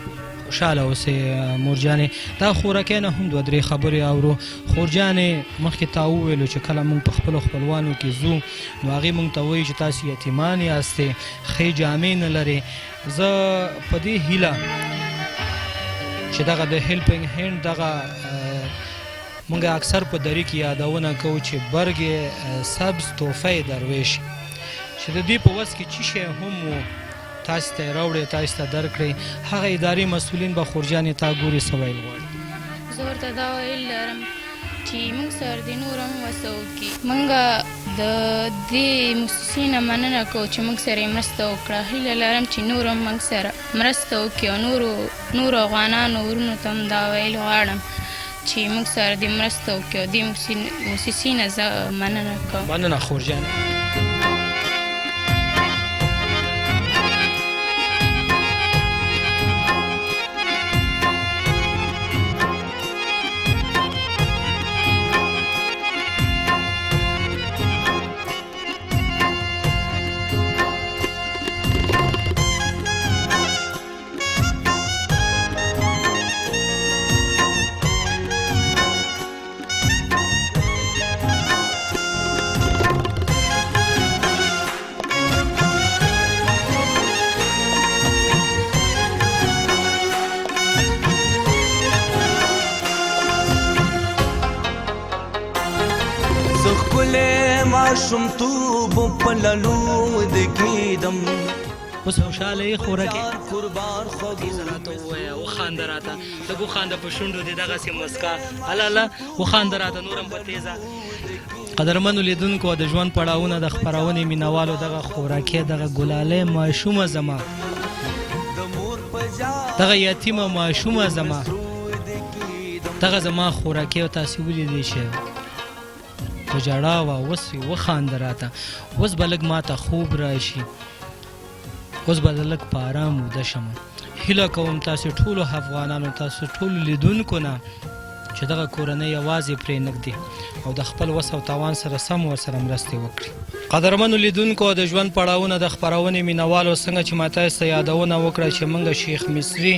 خوشحاله اوسئ مورجانې. دا خوراکۍ نه هم دوه درې خبرې اورو. خورجانې مخکې تا وویلو چې کله موږ په خپلو خپلوانو کې ځو نو هغې موږ ته وایي چې تاسې یتیمان یاستئ، ښې جامې نه لرئ. زه په دې هیله چې دغه د هیلپینګ هینډ دغه موږ اکثر په دری کې یادونه کوو چې برګ سبز تحفه درویش چې د دې په وس کې څه شی هم و تاسو ته راوړي تاسو ته درکړي، هغه اداري مسؤلین به خورجانې تا ګوري څه ویل غواړي؟ زه ورته دا ویل لرم چې موږ سره د نور هم وسه وکړي. موږ د دې موسسې نه مننه کوو چې موږ سره یې مرسته وکړه. هیله لرم چې نور هم موږ سره مرسته وکړي او نورو افغانانو ورونو ته هم دا ویل غواړم چې موږ سره دې مرسته وکړي او دې موسسې نه زه مننه کوم. مننه خورجانې. ماشومتوب په للو د کېدم اوس خوشحاله یې خوراکۍ تیزه راته ووایه وخانده راته لږ وخانده په شونډو دې دغسې مسکا هله وخانده راته نور هم په تیزه. قدرمنو لیدونکو د ژوند پړاوونه د خپرونې مینوالو دغه خوراکۍ دغه ګلالی ماشومه زما دغه یتیمه ماشومه زما دغه زما خوراکۍ او تاسې ولیدې چې په ژړا وه اوس یې وخانده راته. اوس به لږ ماته خوب راشي، اوس به لږ په ارام وده شم. هیله کوم تاسې ټولو افغانانو تاسې ټولو لیدونکو نه چې دغه کورنۍ یوازې پرې نږدې او د خپل وس او توان سره سم ورسره مرستې وکړي. قدرمنو لیدونکو د ژوند پړاوونه د خپرونې مینوالو څنګه چې ما تاسو ته یادونه وکړه چې موږ شیخ مصري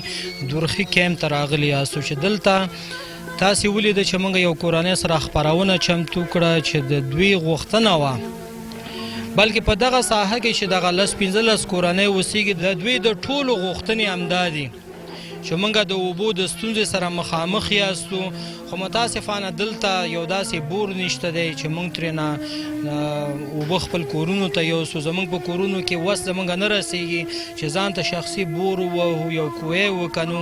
دورخي کیمپ ته راغلي یاستو چې دلته تاسې ولیده چې موږ یو کورنۍ سره خپرونه چمتو کړه چې د دوی غوښتنه وه بلکې په دغه ساحه کې چې دغه 15 کورنۍ اوسېږي د دوی د ټولو غوښتنې همدا دي چې موږ د اوبو د ستونزې سره مخامخ یاستو، خو متاسفانه دلته یو داسې بور نشته دی چې موږ ترېنه اوبه خپل کورونو ته یوسو. زموږ په کورونو کې وس زموږ نه رسېږي چې ځان ته شخصي بور ووهو، یو کوی وکنو.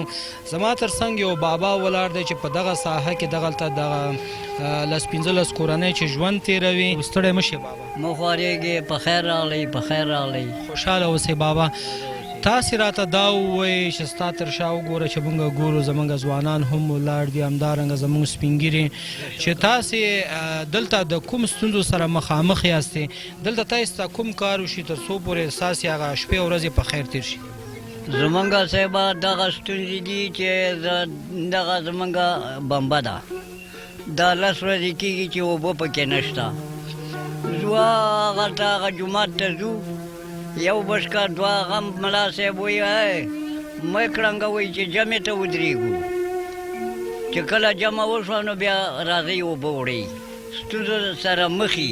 زما تر څنګ یو بابا ولاړ دی چې په دغه ساحه کې دغلته دغه 15 کورنۍ چې ژوند تېروي. ستړی مه شې بابا. مه خوارېږې، په خیر راغلی، په خیر راغلی. خوشحاله اوسئ بابا. تاسې راته دا ووایئ چې ستا تر شا وګوره چې موږ ګورو زموږ ځوانان هم ولاړ دي، همدارنګه زموږ سپین ږیري، چې تاسې دلته د کوم ستونزو سره مخامخ یاستې، دلته تاسې ته کوم کار وشي تر څو پورې ستاسې هغه شپې او ورځې په خیر تېر شي؟ زمونږ صاحبه دغه ستونزې دي چې دغه زمونږ بمبه ده، دا 10 ورځې کېږي چې اوبه پکې نشته. ځو هغلته هغه جومات ته ځو، یو بشکه دوه هغه ملا صاحب وایي مه کړنګوئ چې جمعې ته ودرېږو، چې کله جمع وشوه نو بیا راځئ اوبه وړئ. ستونزو سره مخې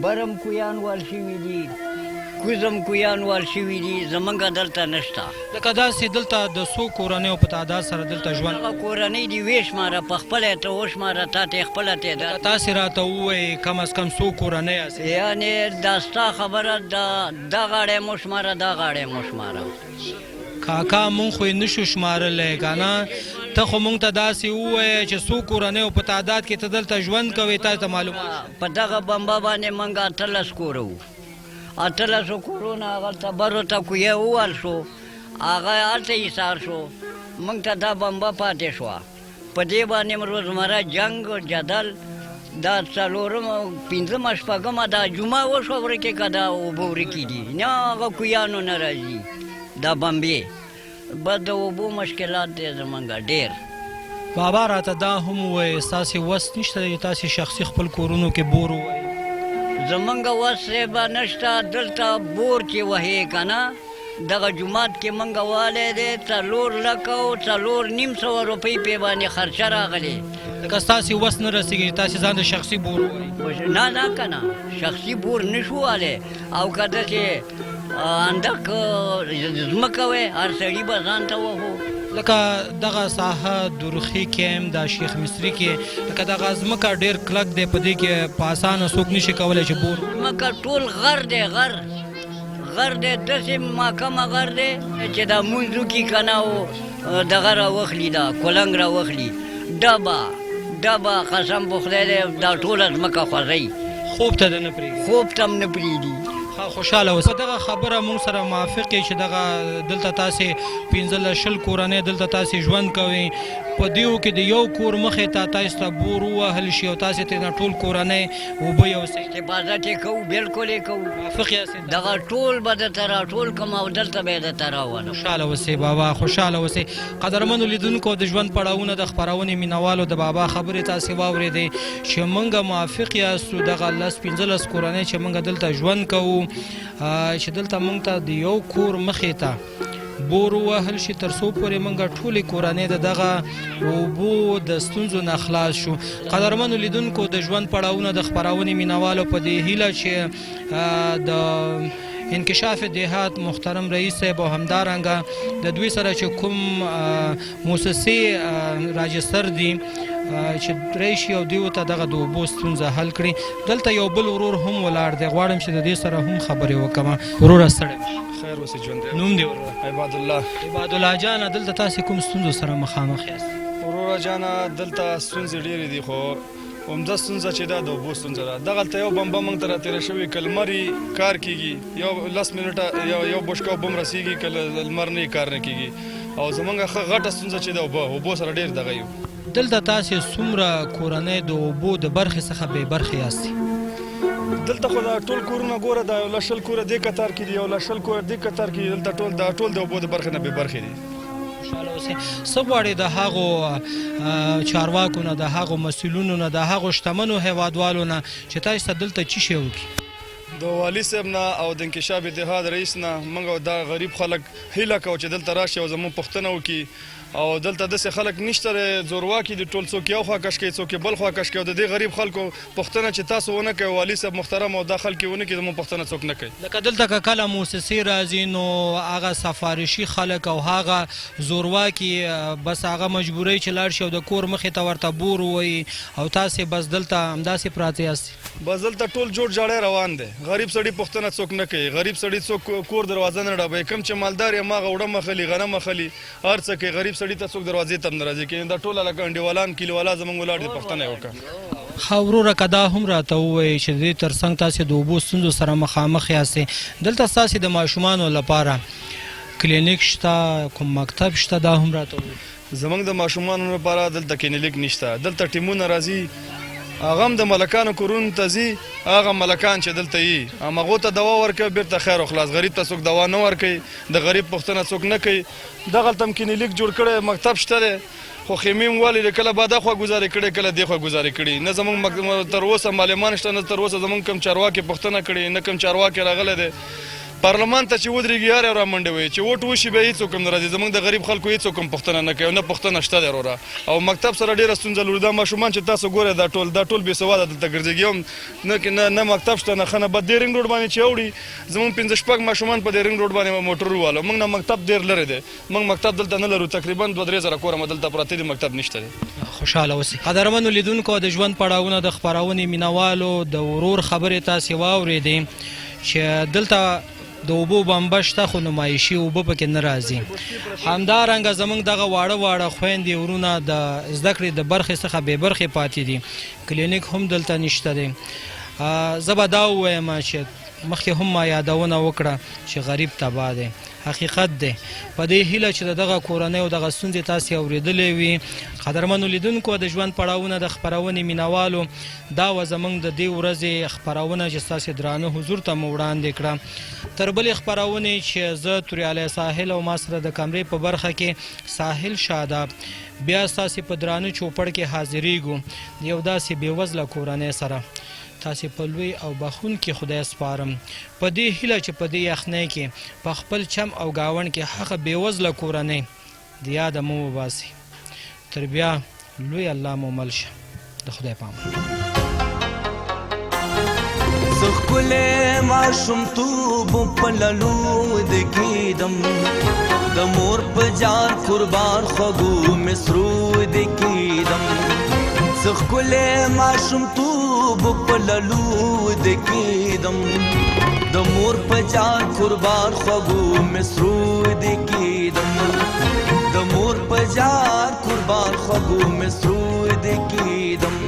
برم کویان وال شوي دي، کوزم کویان وال شوي دي، زمونږ دلته نشته. لکه داسې دلته د څو کورنیو په تعداد سره دلته ژوند؟ هغه کورنۍ دي وشماره، په خپله یې ته وشماره، تا ته یې خپله تعداد. تاسې راته ووایئ کم از کم څو کورنۍ یاست؟ یعنې دا ستا خبره دا غاړی مو شماره، دا غاړی مو شماره. کاکا مونږ خو یې نشو شمارلی که نه؟ ته خو مونږ ته داسې ووایه چې څو کورنیو په تعداد کې ته دلته ژوند کوې، تاسو ته معلومات؟ په دغه بمبه باندې موږ 18 کوره وو، 18 کورونه هغلته برو ته کویه ووال شو، هغه هلته ایسار شو، موږ ته دا بمبه پاتې شوه. په دې باندې روزمره جنګ جدل، دا 4 شپږمه دا جمعه وشوه ورکې که دا اوبه ورکې دي، نه هغه کویانو نه راځي دا بمبې. بس د اوبو مشکلات دی زمونږ ډېر. بابا راته دا هم ووایي ستاسې وس نشته دی تاسې شخصي خپل کورونو کې بور ووایي؟ زمونږ وس به نشته، دلته بور چې وهې که نه، دغه جومات کې موږ والی دی 4 لکه او 4,500 روپۍ پې باندې خرچه راغلې. لکه ستاسې وس نه رسېږي چې تاسې ځان د شخصي بور ووایي؟ نه که نه، شخصي بور نشو والی، او که داسې اندک ځمکه وی هر سړي به ځان ته وهو. لکه دغه ساحه درخي کیم د شیخ مصري کې، لکه دغه ځمکه ډېر کلک دی، په دې کې په اسانه څوک نشي کولی چې بور. ځمکه ټول غر دی، غر دی، داسې محکمه غر دی چې دا مونځ وکړي که نه او دغه راوخلي، دا کولنګ راوخلي، ډبه قسم په خدای دی دا ټوله ځمکه خوځوي، خوب ته نه پرېږدي، خوب ته هم نه پرېږدي. خوشحاله اوسه. دغه خبره مونږ سره موافق یې چې دغه دلته تاسې 15 کورنۍ دلته تاسې ژوند کوئ، په دیو کې د یو کور مخې ته تاسو ته بور ووهل شي او تاسې ترېنه ټول کورنۍ اوبه یوسئ، حفاظت یې کوو، بلکل یې کوو، موافق یاست؟ دغه ټول به درته راټول کړم او دلته به یې درته راولم. خوشحاله اوسئ بابا، خوشحاله اوسئ. قدرمنو لیدونکو، د ژوند پړاوونه د خپرونې مینوالو د بابا خبرې تاسې واورېدې چې موږ موافق یاستو دغه 15 کورنۍ چې موږ دلته ژوند کوو، چې دلته موږ ته د یو کور مخې ته بور ووهل شي تر څو پورې موږ ټولې کورنۍ د دغه اوبو د ستونزو نه خلاص شو. قدرمنو لیدونکو، د ژوند پړاوونه د خپرونې مینوالو په دې هیله چې د انکشاف دیهات محترم رئیس صاحب او همدارنګه د دوی سره چې کوم موسسې راجستر دي چې راشي او دوی ته دغه د اوبو ستونزه حل کړي. دلته یو بل ورور هم ولاړ دی، غواړم چې د دې سره هم خبرې وکړم. وروره ستړی خیر اوسې ژوند دی. نوم دې وروره؟ عباد الله. عباد الله جانه، دلته تاسې کوم ستونزو سره مخامخ یاست؟ وروره جانه، دلته ستونزې ډېرې دي، خو عمده ستونزه چې دا د اوبو ستونزه ده. دغلته یو بمبه موږ ته راتېره شوې، که لمر کار کېږي یو 10 منټه یو بشکه اوبه هم رسېږي، که لمر نه کار نه کېږي، او زمونږ ښه غټه ستونزه چې د اوبو سره ډېر دغه یو. دلته تاسې څومره کورنۍ د اوبو د برخې څخه بې برخې یاستې؟ دلته خو دا ټول کورونه ګوره، دا 100 کوره دې کتار کې دي، 100 کوره دې کتار کې دي، دلته ټول د اوبو د برخې نه بې برخې دي. خوشحاله اوسئ. څه غواړئ د هغو چارواکو نه، د هغو مسؤلینو نه، د هغو شتمنو هیوادوالو نه چې تاسو ته دلته څه شی وکړي؟ د والي صاحب نه او د انکشاف اتحاد رئیس نه موږ دا غریب خلک هیله کوو چې دلته راشي او زموږ پوښتنه وکړي او دلته داسې خلک نشته زورواکي دي ټول څوک یو خوا کش کوي څوک بل خوا کش کوي او د دې غریب خلکو پوښتنه چې تاسو ونه کوئ والي صاحب محترم او دا خلک ونه کوي زموږ پوښتنه څوک نه کوي. لکه دلته که کله موسسې راځي نو هغه سفارشي خلک او هغه زورواکي بس هغه مجبوري چې لاړ شي او د کور مخې ته ورته بور ووایي او تاسې بس دلته همداسې پراته یاست. بس دلته ټول جوړ جاړی روان دی. غریب سړي پوښتنه څوک نه کوي. غریب سړي څوک کور دروازه نه ډبوي. کوم چې مالدار یې هماغه اوړه مخلي غنم مخلي هر څه کوي. غریب سړي ته څوک دروازې ته هم نه راځي کېږي دا ټوله لکه انډیوالان کلیوالان زموږ ولاړ دي پوښتنه یې وکړه. ښه وروره که دا هم راته ووایي چې د دې تر څنګ تاسې د اوبو ستونزو سره مخامخ یاستې دلته ستاسې د ماشومانو لپاره کلینیک شته کوم مکتب شته دا هم راته ووایي. زموږ د ماشومانو لپاره دلته کلینیک نشته. دلته ټیمونه راځي هغه هم د ملکانو کورونو ته ځي هغه ملکان چې دلته یي همغو ته دوا ورکوي بیرته خیر و خلاص. غریب ته څوک دوا نه ورکوي د غریب پوښتنه څوک نه کوي. دغلته هم کلینیک جوړ کړی مکتب شته دی خو خیمې هم والي کله به دا خوا ګزارې کړې کله دې خوا ګزارې کړي. نه زموږ تر اوسه معلمان شته نه تر اوسه زموږ کوم چارواکي پوښتنه کړې نه کوم چارواکي راغلی دی. پارلمان ته چې ودرېږي هر یو رامنډې وایي چې ووټ وشي به هېڅوک هم نه راځي. زموږ د غریب خلکو هېڅوک هم پوښتنه نه کوي او نه پوښتنه شته دی وروره. او مکتب سره ډېره ستونزه لرو. دا ماشومان چې تاسو ګورئ دا ټول بېسواده دلته ګرځېږي هم نه مکتب شته نه ښه نه بد دې رنګ روډ باندې چې اوړي زموږ 5-6 ماشومان په دې رنګ روډ باندې موټر ووالو. موږ نه مکتب ډېر لرې دی. موږ مکتب دلته نه لرو. تقریبا 2-3 زره کوره دلته پراته دي مکتب نشته دی. خوشحاله اوسئ. قدرمنو لیدونکو د ژوند پړاوونه د خپرونې مینوالو د ورور خبرې تاسې واورېدې چې دلته د اوبو بمبه شته خو نمایشي اوبه پکې نه راځي. همدارنګه زموږ دغه واړه خویندې ورونه د زده کړې د برخې څخه بې برخې پاتې دي. کلینیک هم دلته نشته دی. زه به دا ووایم چې مخکې هم ما یادونه وکړه چې غریب تباه دی. حقیقت دی. په دې هیله چې دغه کورنۍ او دغه ستونزې تاسې اورېدلې وي. قدرمنو لیدونکو د ژوند پړاوونه د خپرونې مینوالو دا وه زموږ د دې ورځې خپرونه چې ستاسې درانه حضور ته مو وړاندې کړه. تر بلې خپرونې چې زه توریالی ساحل او ما سره د کمرې په برخه کې ساحل شاداب بیا ستاسې په درانه چوپړ کې حاضرېږو د یو داسې بېوزله کورنۍ سره. تاسې په لوی او بخښونکي خدای سپارم په دې هیله چې په دې یخنۍ کې په خپل چم او گاوند کې هغه بېوزله کورنۍ د یاده مو وباسي. تر بیا لوی الله مو مل شه. د خدای پامان. زه ښکلی ماشومتوب په للو د کېدم د مور په جان قربان خوږو مصرو د کېدم. زه ښکلی ماشومتوب په للو د کېدم د مور په جان قربان خوږو مصرو د کېدم د مور په جان قربان خوږو مصرو د کېدم.